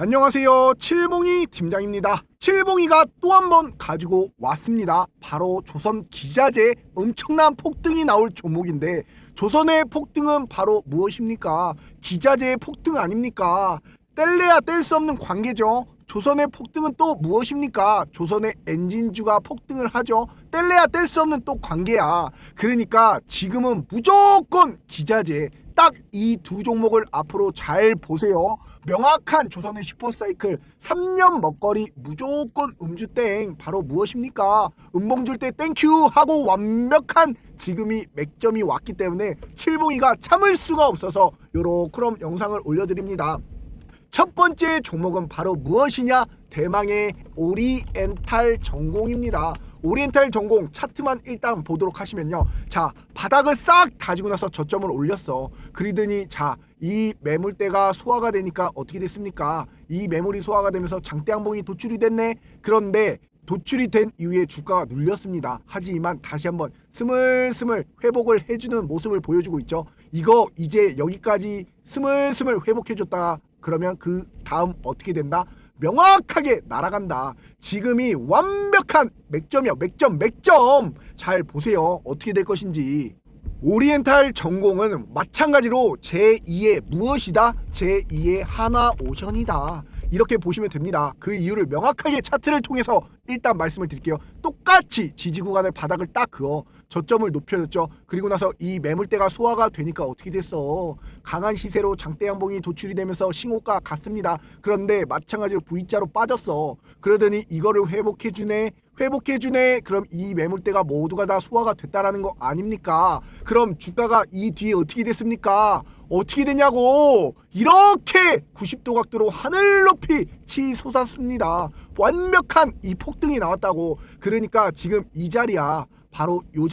안녕하세요. 칠봉이 팀장입니다. 칠봉이가 또 한 번 가지고 왔습니다. 바로 조선 기자재 엄청난 폭등이 나올 종목인데, 조선의 폭등은 바로 무엇입니까? 기자재의 폭등 아닙니까? 뗄래야 뗄 수 없는 관계죠. 조선의 폭등은 또 무엇입니까? 조선의 엔진주가 폭등을 하죠. 뗄래야 뗄 수 없는 또 관계야. 그러니까 지금은 무조건 기자재, 딱 이 두 종목을 앞으로 잘 보세요. 명확한 조선의 슈퍼사이클 3년 먹거리 무조건 음주땡. 바로 무엇입니까? 음봉 줄 때 땡큐 하고 완벽한 지금이 맥점이 왔기 때문에 칠봉이가 참을 수가 없어서 요렇게 영상을 올려드립니다. 첫 번째 종목은 바로 무엇이냐? 대망의 오리엔탈 전공입니다. 오리엔탈 전공 차트만 일단 보도록 하시면요, 자, 바닥을 싹 다지고 나서 저점을 올렸어. 그러더니 자, 이 매물대가 소화가 되니까 어떻게 됐습니까? 이 매물이 소화가 되면서 장대 양봉이 도출이 됐네. 그런데 도출이 된 이후에 주가가 눌렸습니다. 하지만 다시 한번 스물스물 회복을 해주는 모습을 보여주고 있죠. 이거 이제 여기까지 스물스물 회복해줬다 그러면 그 다음 어떻게 된다? 명확하게 날아간다. 지금이 완벽한 맥점이야. 맥점. 잘 보세요. 어떻게 될 것인지. 오리엔탈 전공은 마찬가지로 제2의 무엇이다? 제2의 하나오션이다. 이렇게 보시면 됩니다. 그 이유를 명확하게 차트를 통해서 일단 말씀을 드릴게요. 똑같이 지지 구간을 바닥을 딱 그어 저점을 높여줬죠. 그리고 나서 이 매물대가 소화가 되니까 어떻게 됐어? 강한 시세로 장대 양봉이 도출이 되면서 싱호가 갔습니다. 그런데 마찬가지로 V자로 빠졌어. 그러더니 이거를 회복해주네. 그럼 이 매물대가 모두가 다 소화가 됐다라는 거 아닙니까? 그럼 주가가 이 뒤에 어떻게 됐습니까? 어떻게 되냐고! 이렇게 90도 각도로 하늘 높이 치솟았습니다. 완벽한 이 폭등이 나왔다고. 그러니까 지금 이 자리야. 바로 요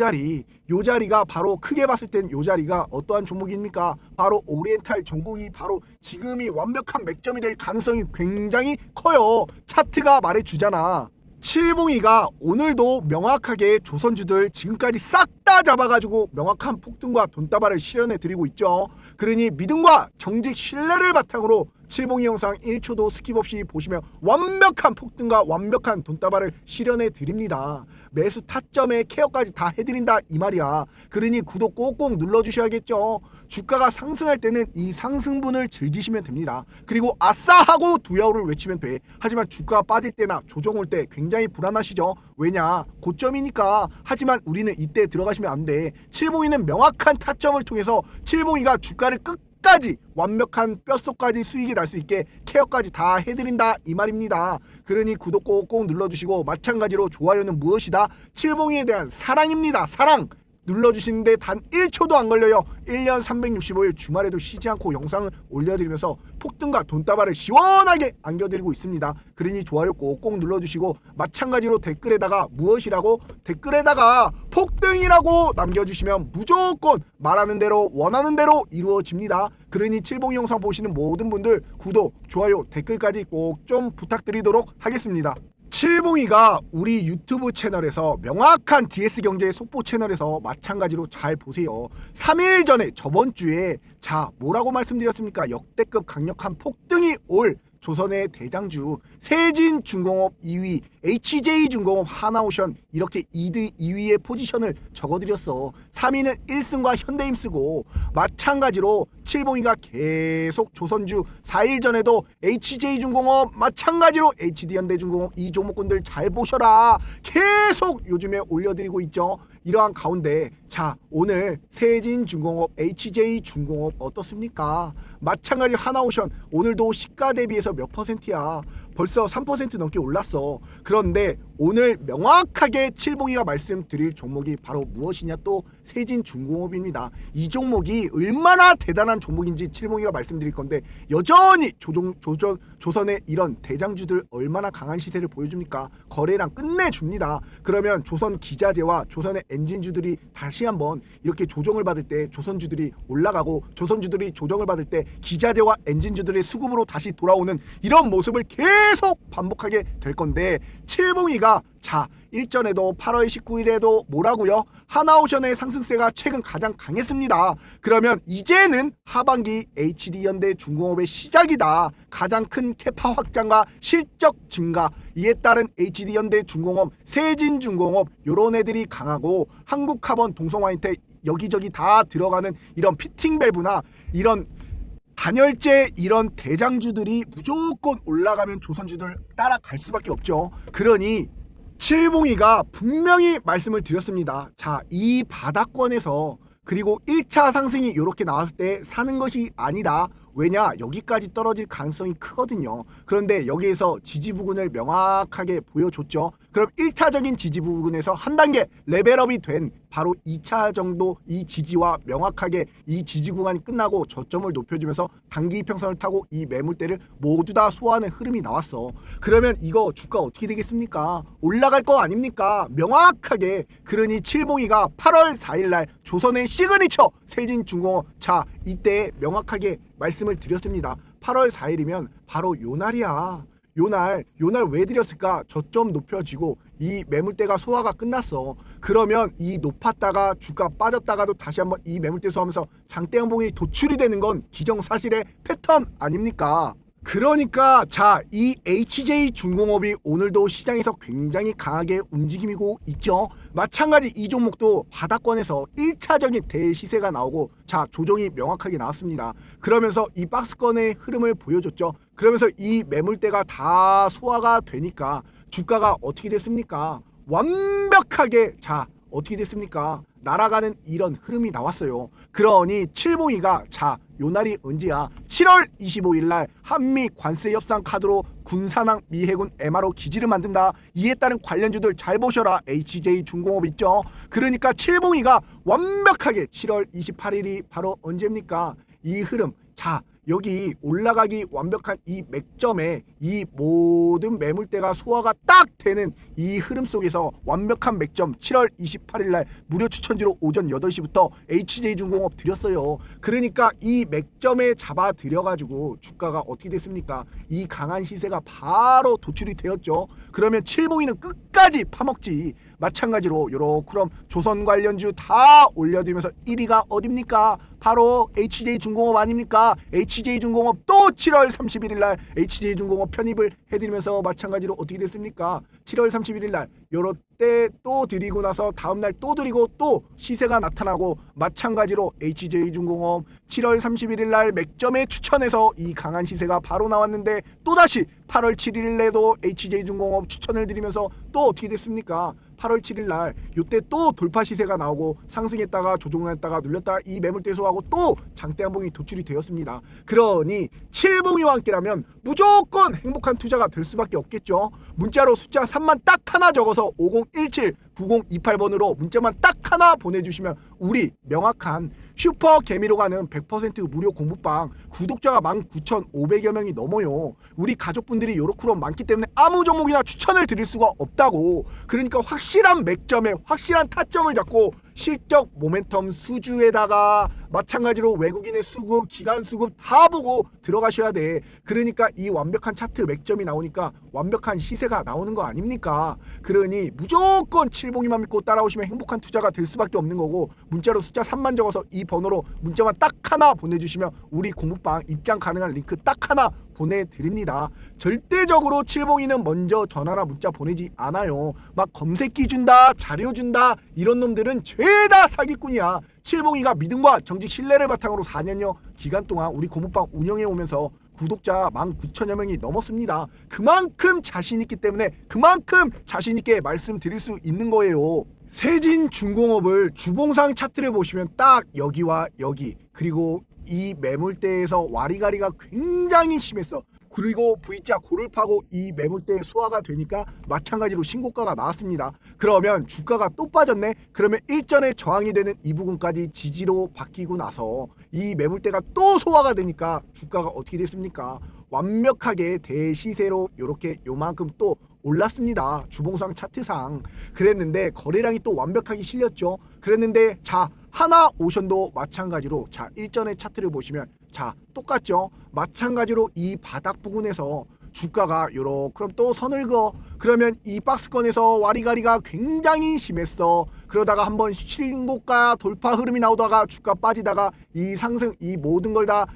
자리가 바로 크게 봤을 땐 요 자리가 어떠한 종목입니까? 바로 오리엔탈 전공이 바로 지금이 완벽한 맥점이 될 가능성이 굉장히 커요. 차트가 말해주잖아. 칠봉이가 오늘도 명확하게 조선주들 지금까지 싹 다 잡아가지고 명확한 폭등과 돈다발을 실현해 드리고 있죠. 그러니 믿음과 정직 신뢰를 바탕으로 칠봉이 영상 1초도 스킵 없이 보시면 완벽한 폭등과 완벽한 돈다발을 실현해 드립니다. 매수 타점에 케어까지 다 해드린다 이 말이야. 그러니 구독 꼭꼭 눌러주셔야겠죠. 주가가 상승할 때는 이 상승분을 즐기시면 됩니다. 그리고 아싸 하고 두야호를 외치면 돼. 하지만 주가가 빠질 때나 조정 올 때 굉장히 불안하시죠. 왜냐? 고점이니까. 하지만 우리는 이때 들어가시면 안 돼. 칠봉이는 명확한 타점을 통해서 칠봉이가 주가를 끝까지 완벽한 뼛속까지 수익이 날 수 있게 케어까지 다 해드린다 이 말입니다. 그러니 구독 꼭꼭 눌러주시고, 마찬가지로 좋아요는 무엇이다? 칠봉이에 대한 사랑입니다. 사랑 눌러주시는데 단 1초도 안 걸려요. 1년 365일 주말에도 쉬지 않고 영상을 올려드리면서 폭등과 돈다발을 시원하게 안겨드리고 있습니다. 그러니 좋아요 꼭꼭 눌러주시고, 마찬가지로 댓글에다가 무엇이라고? 댓글에다가 폭등이라고 남겨주시면 무조건 말하는 대로 원하는 대로 이루어집니다. 그러니 칠봉이 영상 보시는 모든 분들 구독, 좋아요, 댓글까지 꼭 좀 부탁드리도록 하겠습니다. 칠봉이가 우리 유튜브 채널에서 명확한 DS경제 속보 채널에서 마찬가지로 잘 보세요. 3일 전에 저번 주에 자 뭐라고 말씀드렸습니까? 역대급 강력한 폭등이 올 조선의 대장주 세진중공업 2위, HJ중공업, 하나오션 이렇게 2위의 포지션을 적어드렸어. 3위는 1승과 현대힘쓰고, 마찬가지로 칠봉이가 계속 조선주 4일 전에도 HJ중공업, 마찬가지로 HD현대중공업 이 종목군들 잘 보셔라 계속 요즘에 올려드리고 있죠. 이러한 가운데 자 오늘 세진중공업, HJ중공업 어떻습니까? 마찬가지로 하나오션 오늘도 시가 대비해서 몇 %야? 벌써 3% 넘게 올랐어. 그런데 오늘 명확하게 칠봉이가 말씀드릴 종목이 바로 무엇이냐? 또 세진중공업입니다. 이 종목이 얼마나 대단한 종목인지 칠봉이가 말씀드릴 건데, 여전히 조선의 이런 대장주들 얼마나 강한 시세를 보여줍니까? 거래량 끝내줍니다. 그러면 조선 기자재와 조선의 엔진주들이 다시 한번 이렇게 조정을 받을 때 조선주들이 올라가고, 조선주들이 조정을 받을 때 기자재와 엔진주들의 수급으로 다시 돌아오는 이런 모습을 계속 계속 반복하게 될 건데 칠봉이가 자 일전에도 8월 19일에도 뭐라고요? 하나오션의 상승세가 최근 가장 강했습니다. 그러면 이제는 하반기 HD현대 중공업의 시작이다. 가장 큰 캐파 확장과 실적 증가 이에 따른 HD현대 중공업, 세진중공업 요런 애들이 강하고 한국카본, 동성화인텍 여기저기 다 들어가는 이런 피팅 밸브나 이런 단열재 이런 대장주들이 무조건 올라가면 조선주들 따라갈 수밖에 없죠. 그러니 칠봉이가 분명히 말씀을 드렸습니다. 자, 이 바닥권에서 그리고 1차 상승이 이렇게 나왔을 때 사는 것이 아니다. 왜냐? 여기까지 떨어질 가능성이 크거든요. 그런데 여기에서 지지 부근을 명확하게 보여줬죠. 그럼 1차적인 지지 부근에서 한 단계 레벨업이 된 바로 2차 정도 이 지지와 명확하게 이 지지 구간이 끝나고 저점을 높여주면서 단기 이평선을 타고 이 매물대를 모두 다 소화하는 흐름이 나왔어. 그러면 이거 주가 어떻게 되겠습니까? 올라갈 거 아닙니까? 명확하게. 그러니 칠봉이가 8월 4일날 조선의 시그니처 세진중공업 자 이때 명확하게 말씀을 드렸습니다. 8월 4일이면 바로 요 날이야. 요날 왜 드렸을까? 저점 높여지고 이 매물대가 소화가 끝났어. 그러면 이 높았다가 주가 빠졌다가도 다시 한번 이 매물대 소화하면서 장대 양봉이 도출이 되는 건 기정사실의 패턴 아닙니까? 그러니까 자 이 HJ중공업이 오늘도 시장에서 굉장히 강하게 움직이고 있죠. 마찬가지 이 종목도 바닥권에서 1차적인 대시세가 나오고 자 조정이 명확하게 나왔습니다. 그러면서 이 박스권의 흐름을 보여줬죠. 그러면서 이 매물대가 다 소화가 되니까 주가가 어떻게 됐습니까? 완벽하게 자 어떻게 됐습니까? 날아가는 이런 흐름이 나왔어요. 그러니 칠봉이가 자 요날이 언제야? 7월 25일날 한미 관세 협상 카드로 군산항 미해군 MRO 기지를 만든다. 이에 따른 관련주들 잘 보셔라. HJ중공업 있죠. 그러니까 칠봉이가 완벽하게 7월 28일이 바로 언제입니까? 이 흐름 자 여기 올라가기 완벽한 이 맥점에 이 모든 매물대가 소화가 딱 되는 이 흐름 속에서 완벽한 맥점 7월 28일날 무료 추천주로 오전 8시부터 HJ중공업 드렸어요. 그러니까 이 맥점에 잡아 들여가지고 주가가 어떻게 됐습니까? 이 강한 시세가 바로 도출이 되었죠. 그러면 칠봉이는 끝까지 파먹지. 마찬가지로 요렇게 조선 관련주 다 올려드리면서 1위가 어딥니까? 바로 HJ중공업 아닙니까? HJ중공업 또 7월 31일날 HJ중공업 편입을 해드리면서 마찬가지로 어떻게 됐습니까? 7월 31일날 요렇때 또 드리고 나서 다음날 또 드리고 또 시세가 나타나고 마찬가지로 HJ중공업 7월 31일날 맥점에 추천해서 이 강한 시세가 바로 나왔는데 또다시 8월 7일에도 HJ중공업 추천을 드리면서 또 어떻게 됐습니까? 8월 7일날 요때 또 돌파 시세가 나오고 상승했다가 조정했다가 눌렸다가 이 매물대 소화하고 또 장대 한봉이 도출이 되었습니다. 그러니 칠봉이와 함께라면 무조건 행복한 투자가 될 수밖에 없겠죠. 문자로 숫자 3만 딱 하나 적어서 5017-9028번으로 문자만 딱 하나 보내주시면 우리 명확한 슈퍼 개미로 가는 100% 무료 공부방 구독자가 19,500여 명이 넘어요. 우리 가족분들이 요렇게럼 많기 때문에 아무 종목이나 추천을 드릴 수가 없다고. 그러니까 확실한 맥점에 확실한 타점을 잡고 실적 모멘텀 수주에다가 마찬가지로 외국인의 수급, 기관 수급 다 보고 들어가셔야 돼. 그러니까 이 완벽한 차트 맥점이 나오니까 완벽한 시세가 나오는 거 아닙니까? 그러니 무조건 칠봉이만 믿고 따라오시면 행복한 투자가 될 수밖에 없는 거고 문자로 숫자 3만 적어서 이 번호로 문자만 딱 하나 보내주시면 우리 공부방 입장 가능한 링크 딱 하나 보내드립니다. 절대적으로 칠봉이는 먼저 전화나 문자 보내지 않아요. 막 검색기 준다, 자료 준다 이런 놈들은 죄다 사기꾼이야. 칠봉이가 믿음과 정직 신뢰를 바탕으로 4년여 기간 동안 우리 공부방 운영해 오면서 구독자 19,000여 명이 넘었습니다. 그만큼 자신 있기 때문에 그만큼 자신 있게 말씀드릴 수 있는 거예요. 세진중공업을 주봉상 차트를 보시면 딱 여기와 여기 그리고 이 매물대에서 와리가리가 굉장히 심했어. 그리고 V자 고를 파고 이 매물대 소화가 되니까 마찬가지로 신고가가 나왔습니다. 그러면 주가가 또 빠졌네. 그러면 일전에 저항이 되는 이 부분까지 지지로 바뀌고 나서 이 매물대가 또 소화가 되니까 주가가 어떻게 됐습니까? 완벽하게 대시세로 이렇게 요만큼 또 올랐습니다. 주봉상 차트상. 그랬는데 거래량이 또 완벽하게 실렸죠. 그랬는데 자 하나오션도 마찬가지로 자 일전의 차트를 보시면 자 똑같죠. 마찬가지로 이 바닥 부근에서 주가가 요러 그럼 또 선을 그어. 그러면 이 박스권에서 와리가리가 굉장히 심했어. 그러다가 한번 신고가 돌파 흐름이 나오다가 주가 빠지다가 이 상승 이 모든 걸 다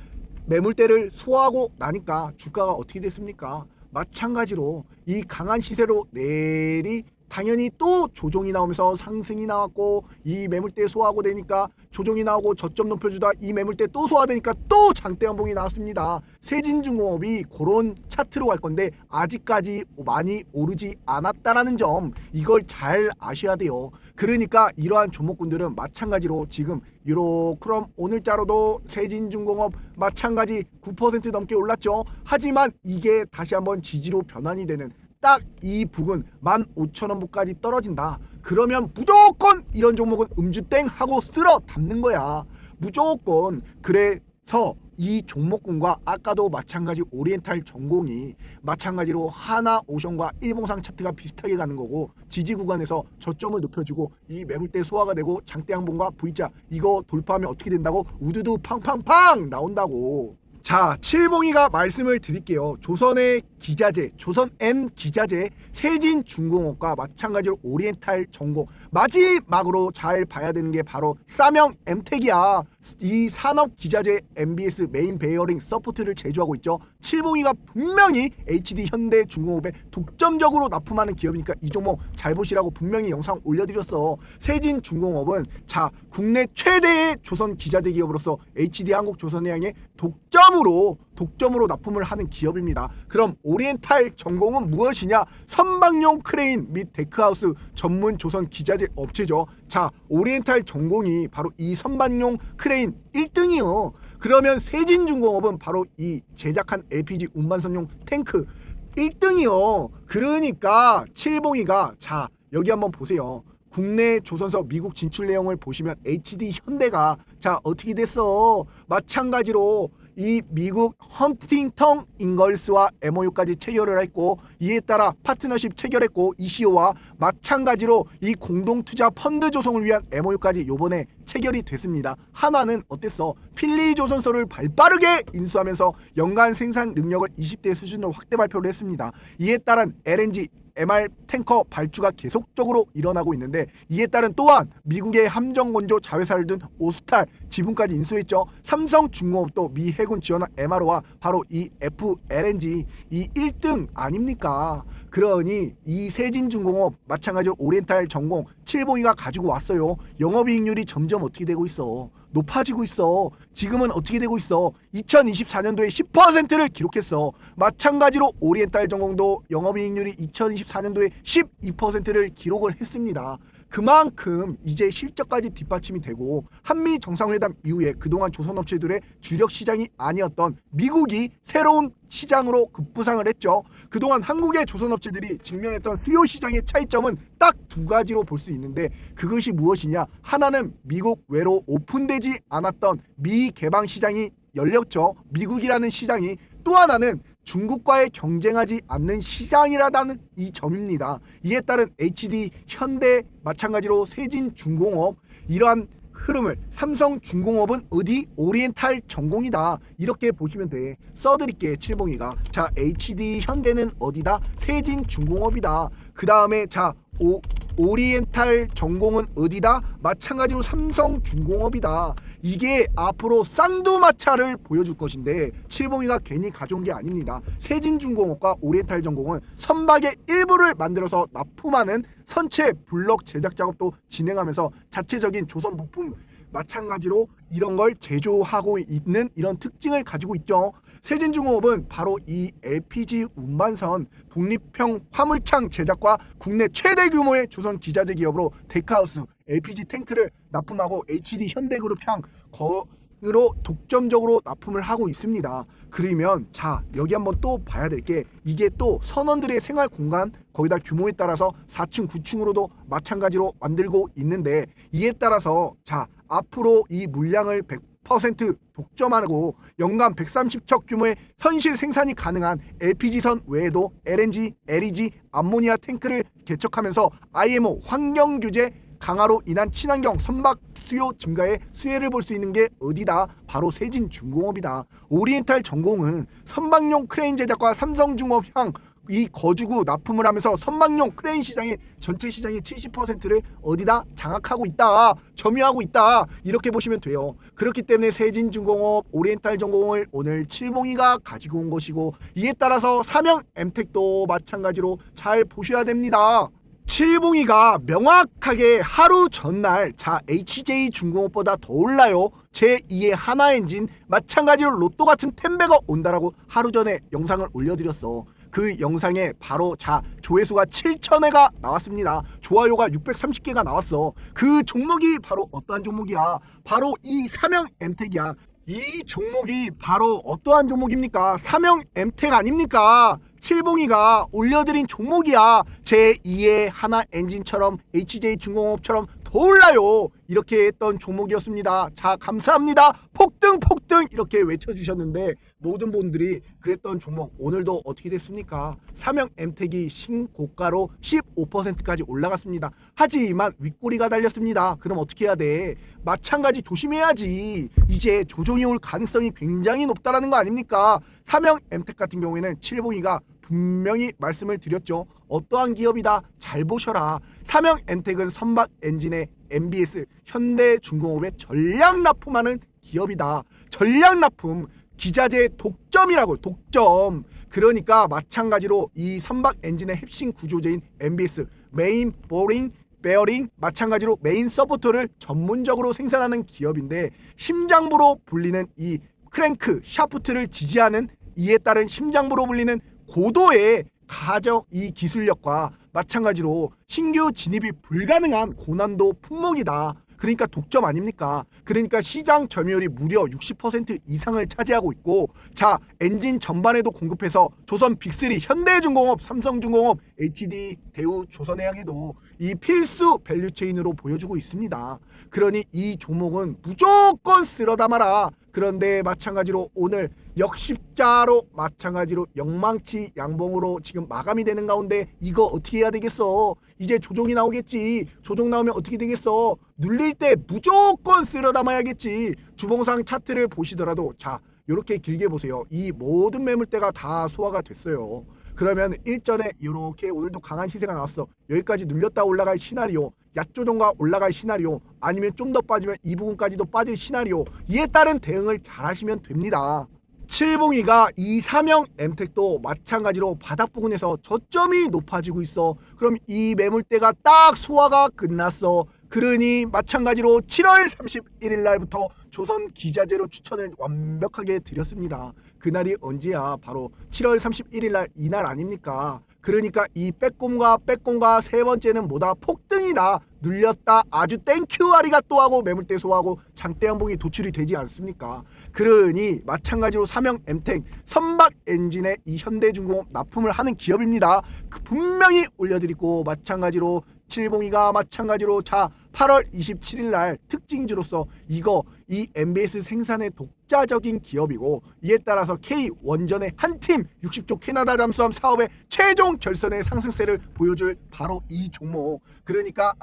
매물대를 소화하고 나니까 주가가 어떻게 됐습니까? 마찬가지로 이 강한 시세로 내리 당연히 또 조정이 나오면서 상승이 나왔고 이 매물대 소화하고 되니까 조정이 나오고 저점 높여주다 이 매물대 또 소화되니까 또 장대 연봉이 나왔습니다. 세진중공업이 그런 차트로 갈 건데 아직까지 많이 오르지 않았다라는 점 이걸 잘 아셔야 돼요. 그러니까 이러한 종목군들은 마찬가지로 지금 그럼 오늘자로도 세진중공업 마찬가지 9% 넘게 올랐죠. 하지만 이게 다시 한번 지지로 변환이 되는 딱 이 부근 15,000원부까지 떨어진다. 그러면 무조건 이런 종목은 음주땡 하고 쓸어 담는 거야. 무조건. 그래서 이 종목군과 아까도 마찬가지 오리엔탈 전공이 마찬가지로 하나오션과 일봉상 차트가 비슷하게 가는 거고 지지 구간에서 저점을 높여주고 이 매물대 소화가 되고 장대 항봉과 V자 이거 돌파하면 어떻게 된다고? 우두두 팡팡팡 나온다고. 자, 칠봉이가 말씀을 드릴게요. 조선의 기자재, 조선 M 기자재, 세진중공업과 마찬가지로 오리엔탈 전공 마지막으로 잘 봐야 되는 게 바로 싸명 엠텍이야. 이 산업 기자재 MBS 메인 베어링 서포트를 제조하고 있죠. 칠봉이가 분명히 HD 현대중공업에 독점적으로 납품하는 기업이니까 이 종목 잘 보시라고 분명히 영상 올려드렸어. 세진중공업은 자 국내 최대의 조선 기자재 기업으로서 HD 한국조선해양의 독점으로 납품을 하는 기업입니다. 그럼 오리엔탈 전공은 무엇이냐? 선박용 크레인 및 데크하우스 전문 조선 기자재 업체죠. 자, 오리엔탈 전공이 바로 이 선박용 크레인 1등이요. 그러면 세진중공업은 바로 이 제작한 LPG 운반선용 탱크 1등이요. 그러니까 칠봉이가 자 여기 한번 보세요. 국내 조선서 미국 진출 내용을 보시면 HD 현대가 자 어떻게 됐어? 마찬가지로 이 미국 헌팅턴 잉걸스와 MOU까지 체결을 했고 이에 따라 파트너십 체결했고 ECO와 마찬가지로 이 공동투자 펀드 조성을 위한 MOU까지 요번에 체결이 됐습니다. 한화는 어땠어? 필리 조선소를 발빠르게 인수하면서 연간 생산 능력을 20대 수준으로 확대 발표를 했습니다. 이에 따른 LNG MR 탱커 발주가 계속적으로 일어나고 있는데 이에 따른 또한 미국의 함정건조 자회사를 둔 오스탈 지분까지 인수했죠. 삼성중공업도 미 해군 지원한 MRO와 바로 이 FLNG 이 1등 아닙니까? 그러니 이 세진중공업 마찬가지로 오리엔탈 전공 칠봉이가 가지고 왔어요. 영업이익률이 점점 어떻게 되고 있어? 높아지고 있어. 지금은 어떻게 되고 있어? 2024년도에 10%를 기록했어. 마찬가지로 오리엔탈 전공도 영업이익률이 2024년도에 12%를 기록을 했습니다. 그만큼 이제 실적까지 뒷받침이 되고 한미 정상회담 이후에 그동안 조선업체들의 주력 시장이 아니었던 미국이 새로운 시장으로 급부상을 했죠. 그동안 한국의 조선업체들이 직면했던 수요 시장의 차이점은 딱 두 가지로 볼 수 있는데 그것이 무엇이냐? 하나는 미국 외로 오픈되지 않았던 미개방 시장이 열렸죠. 미국이라는 시장이. 또 하나는 중국과의 경쟁하지 않는 시장이라는 이 점입니다. 이에 따른 HD 현대 마찬가지로 세진중공업 이러한 흐름을 삼성중공업은 어디? 오리엔탈 전공이다. 이렇게 보시면 돼. 써드릴게 칠봉이가. 자 HD 현대는 어디다? 세진중공업이다. 그 다음에 자 오리엔탈 전공은 어디다? 마찬가지로 삼성중공업이다. 이게 앞으로 쌍두마차를 보여줄 것인데 칠봉이가 괜히 가져온 게 아닙니다. 세진중공업과 오리엔탈 전공은 선박의 일부를 만들어서 납품하는 선체 블럭 제작 작업도 진행하면서 자체적인 조선 부품 마찬가지로 이런 걸 제조하고 있는 이런 특징을 가지고 있죠. 세진중공업은 바로 이 LPG 운반선 독립형 화물창 제작과 국내 최대 규모의 조선 기자재 기업으로 데크하우스 LPG 탱크를 납품하고 HD 현대그룹향 으로 독점적으로 납품을 하고 있습니다. 그러면 자 여기 한번 또 봐야 될 게 이게 또 선원들의 생활 공간 거기다 규모에 따라서 4층 9층으로도 마찬가지로 만들고 있는데 이에 따라서 자 앞으로 이 물량을 100% 독점하고 연간 130척 규모의 선실 생산이 가능한 LPG선 외에도 LNG, LEG, 암모니아 탱크를 개척하면서 IMO 환경규제 강화로 인한 친환경 선박 수요 증가에 수혜를 볼 수 있는 게 어디다? 바로 세진중공업이다. 오리엔탈 전공은 선박용 크레인 제작과 삼성중공업 향 이 거주구 납품을 하면서 선박용 크레인 시장의 전체 시장의 70%를 어디다 장악하고 있다, 점유하고 있다, 이렇게 보시면 돼요. 그렇기 때문에 세진중공업, 오리엔탈 전공을 오늘 칠봉이가 가지고 온 것이고, 이에 따라서 삼형 엠텍도 마찬가지로 잘 보셔야 됩니다. 칠봉이가 명확하게 하루 전날 자 HJ중공업보다 더 올라요, 제2의 하나엔진, 마찬가지로 로또 같은 텐베가 온다라고 하루 전에 영상을 올려드렸어. 그 영상에 바로 자 조회수가 7,000회가 나왔습니다. 좋아요가 630개가 나왔어. 그 종목이 바로 어떠한 종목이야? 바로 이 삼형 엠텍이야. 이 종목이 바로 어떠한 종목입니까? 삼형 엠텍 아닙니까? 칠봉이가 올려드린 종목이야. 제2의 하나 엔진처럼 HJ중공업처럼 더 올라요, 이렇게 했던 종목이었습니다. 자, 감사합니다. 폭등 폭등 이렇게 외쳐주셨는데 모든 분들이 그랬던 종목 오늘도 어떻게 됐습니까? 삼형 엠텍이 신고가로 15%까지 올라갔습니다. 하지만 윗꼬리가 달렸습니다. 그럼 어떻게 해야 돼? 마찬가지 조심해야지. 이제 조정이 올 가능성이 굉장히 높다라는 거 아닙니까? 삼형 엠텍 같은 경우에는 칠봉이가 분명히 말씀을 드렸죠. 어떠한 기업이다? 잘 보셔라. 삼형 엠텍은 선박 엔진의 MBS 현대중공업에 전략 납품하는 기업이다. 전략 납품, 기자재 독점이라고, 독점. 그러니까 마찬가지로 이 선박 엔진의 핵심 구조재인 MBS 메인 보링 베어링, 마찬가지로 메인 서포터를 전문적으로 생산하는 기업인데, 심장부로 불리는 이 크랭크 샤프트를 지지하는, 이에 따른 심장부로 불리는 고도의 가정 이 기술력과 마찬가지로 신규 진입이 불가능한 고난도 품목이다. 그러니까 독점 아닙니까? 그러니까 시장 점유율이 무려 60% 이상을 차지하고 있고, 자 엔진 전반에도 공급해서 조선 빅3 현대중공업, 삼성중공업, HD, 대우, 조선해양에도 이 필수 밸류체인으로 보여주고 있습니다. 그러니 이 종목은 무조건 쓸어 담아라. 그런데 마찬가지로 오늘 역십자로 마찬가지로 영망치 양봉으로 지금 마감이 되는 가운데 이거 어떻게 해야 되겠어? 이제 조정이 나오겠지. 조정 나오면 어떻게 되겠어? 눌릴 때 무조건 쓸어 담아야겠지. 주봉상 차트를 보시더라도 자 이렇게 길게 보세요. 이 모든 매물대가 다 소화가 됐어요. 그러면 일전에 이렇게 오늘도 강한 시세가 나왔어. 여기까지 눌렸다 올라갈 시나리오, 약조정과 올라갈 시나리오, 아니면 좀 더 빠지면 이 부분까지도 빠질 시나리오, 이에 따른 대응을 잘 하시면 됩니다. 칠봉이가 이 삼형 엠텍도 마찬가지로 바닥 부근에서 저점이 높아지고 있어. 그럼 이 매물대가 딱 소화가 끝났어. 그러니 마찬가지로 7월 31일 날부터 조선 기자재로 추천을 완벽하게 드렸습니다. 그날이 언제야? 바로 7월 31일 날 이날 아닙니까? 그러니까 이 빼꼼과 세 번째는 뭐다? 폭등이다. 눌렸다. 아주 땡큐 아리가또 하고 매물대 소화하고 장대 양봉이 도출이 되지 않습니까? 그러니 마찬가지로 삼형 엠텍 선박 엔진의 이 현대중공업 납품을 하는 기업입니다. 그 분명히 올려드리고, 마찬가지로 칠봉이가 마찬가지로 자 8월 27일 날 특징주로서 이거 이 MBS 생산의 독자적인 기업이고, 이에 따라서 K 원전의 한 팀 60조 캐나다 잠수함 사업의 최종 결선의 상승세를 보여줄 바로 이 종목. 그러니까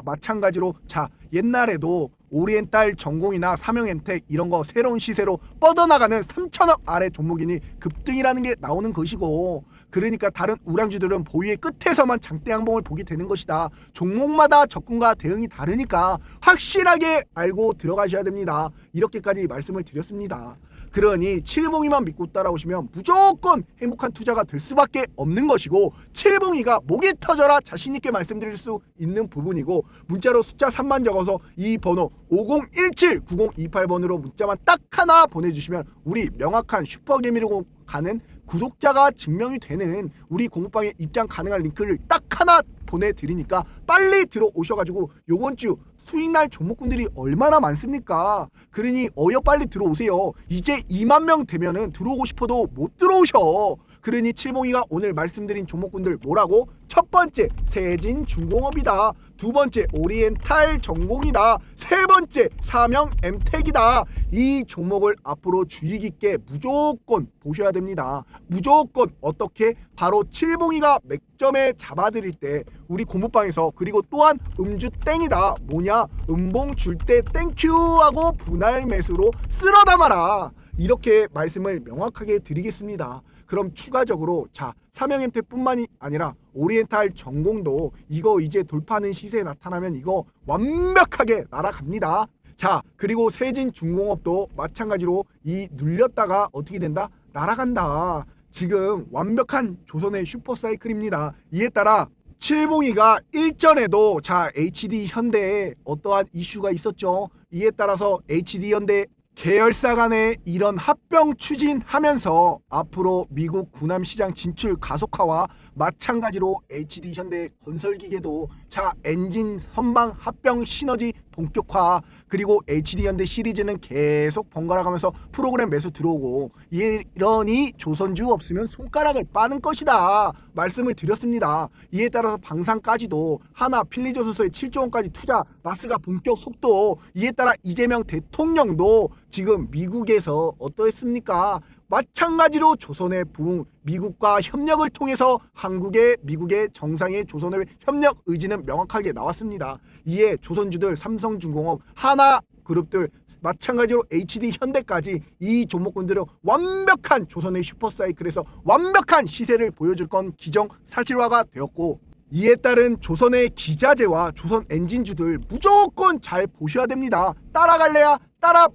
마찬가지로 자 옛날에도 오리엔탈 전공이나 삼형엔텍 이런 거 새로운 시세로 뻗어나가는 3천억 아래 종목이니 급등이라는 게 나오는 것이고, 그러니까 다른 우량주들은 보유의 끝에서만 장대 양봉을 보게 되는 것이다. 종목마다 접근과 대응이 다르니까 확실하게 알고 들어가셔야 됩니다. 이렇게까지 말씀을 드렸습니다. 그러니 칠봉이만 믿고 따라오시면 무조건 행복한 투자가 될 수밖에 없는 것이고, 칠봉이가 목이 터져라 자신있게 말씀드릴 수 있는 부분이고, 문자로 숫자 3만 적어서 이 번호 5017-9028번으로 문자만 딱 하나 보내주시면 우리 명확한 슈퍼개미로 가는 구독자가 증명이 되는 우리 공부방에 입장 가능한 링크를 딱 하나 보내드리니까 빨리 들어오셔가지고 요번 주 수익날 종목군들이 얼마나 많습니까? 그러니 빨리 들어오세요. 이제 2만 명 되면은 들어오고 싶어도 못 들어오셔. 그러니 칠봉이가 오늘 말씀드린 종목군들 뭐라고? 첫 번째 세진중공업이다. 두 번째 오리엔탈 전공이다. 세 번째 사명 엠텍이다. 이 종목을 앞으로 주의 깊게 무조건 보셔야 됩니다. 무조건 어떻게? 바로 칠봉이가 맥점에 잡아드릴 때 우리 고무방에서 그리고 또한 음주 땡이다. 뭐냐? 음봉 줄 때 땡큐 하고 분할 매수로 쓸어 담아라. 이렇게 말씀을 명확하게 드리겠습니다. 그럼 추가적으로 자 삼형엠텍뿐만이 아니라 오리엔탈 전공도 이거 이제 돌파하는 시세에 나타나면 이거 완벽하게 날아갑니다. 자 그리고 세진중공업도 마찬가지로 이 눌렸다가 어떻게 된다? 날아간다. 지금 완벽한 조선의 슈퍼사이클입니다. 이에 따라 칠봉이가 일전에도 자 HD 현대에 어떠한 이슈가 있었죠. 이에 따라서 HD 현대 계열사 간의 이런 합병 추진하면서 앞으로 미국 군함 시장 진출 가속화와 마찬가지로 HD 현대 건설기계도 자 엔진 선방 합병 시너지 본격화 그리고 HD 현대 시리즈는 계속 번갈아 가면서 프로그램 매수 들어오고 이러니 조선주 없으면 손가락을 빠는 것이다 말씀을 드렸습니다. 이에 따라서 방산까지도 하나 필리조선소에 7조 원까지 투자 마스가 본격 속도 이에 따라 이재명 대통령도 지금 미국에서 어떠했습니까? 마찬가지로 조선의 부흥 미국과 협력을 통해서 한국의 미국의 정상의 조선의 협력 의지는 명확하게 나왔습니다. 이에 조선주들 삼성중공업 하나그룹들 마찬가지로 HD 현대까지 이 종목군들은 완벽한 조선의 슈퍼사이클에서 완벽한 시세를 보여줄 건 기정사실화가 되었고 이에 따른 조선의 기자재와 조선 엔진주들 무조건 잘 보셔야 됩니다. 따라갈래야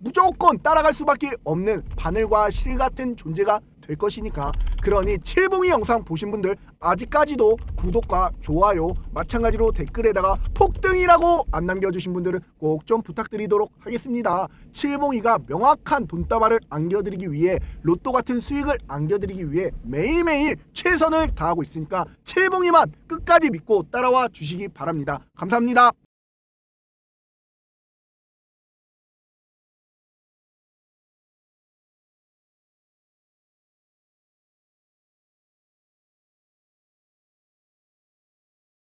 무조건 따라갈 수밖에 없는 바늘과 실 같은 존재가 될 것이니까 그러니 칠봉이 영상 보신 분들 아직까지도 구독과 좋아요 마찬가지로 댓글에다가 폭등이라고 안 남겨주신 분들은 꼭 좀 부탁드리도록 하겠습니다. 칠봉이가 명확한 돈다발을 안겨드리기 위해 로또 같은 수익을 안겨드리기 위해 매일매일 최선을 다하고 있으니까 칠봉이만 끝까지 믿고 따라와 주시기 바랍니다. 감사합니다.